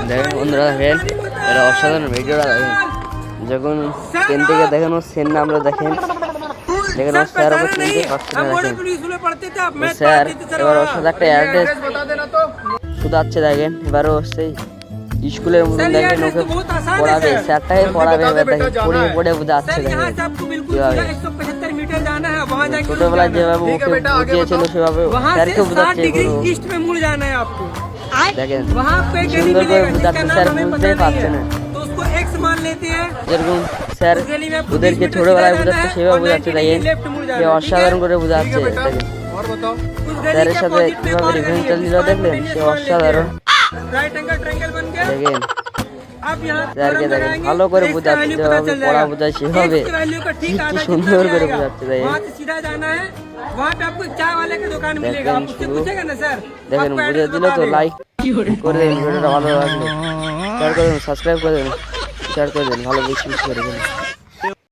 দেখেন বন্ধুরা, দেখেন এটা অসাধারণ ভিডিওটা দেখেন। যখন ট্রেন থেকে দেখানো সিন আমরা দেখেন স্যার ওকে চিনতে পারছে না। দেখেন স্যার এবার ওর সাথে একটা অ্যাড্রেস শুধাচ্ছে। দেখেন এবারও সেই স্কুলের মতন দেখেন ওকে পড়াবে, স্যারটাকে পড়াবে। এবার দেখেন পড়ে পড়ে বোঝাচ্ছে। দেখেন কিভাবে ছোটবেলায় যেভাবে ওকে বুঝিয়েছিল সেভাবে স্যারকে বোঝাচ্ছে। দেখেন সুন্দর করে বোঝাচ্ছে, স্যার বুঝতেই পারছে না। যেরকম স্যার ওদেরকে ছোটবেলায় বোঝাচ্ছে সেভাবে বোঝাচ্ছে। দেখেন সে অসাধারণ করে বোঝাচ্ছে। দেখেন স্যারের সাথে কিভাবে রিভেঞ্জটা নিল, দেখলেন সে অসাধারণ। দেখেন স্যারকে দেখেন ভালো করে বোঝাচ্ছে, যেভাবে পড়া বোঝায় সেভাবে কি সুন্দর করে বোঝাচ্ছে। দেখেন বুঝে দিল তো। লাইক করে দেবেন, ভিডিওটা ভালো লাগলে শেয়ার করে দেবেন, সাবস্ক্রাইব করে দেবেন, শেয়ার করে দেবেন, ভালো বেশি করে দেবেন।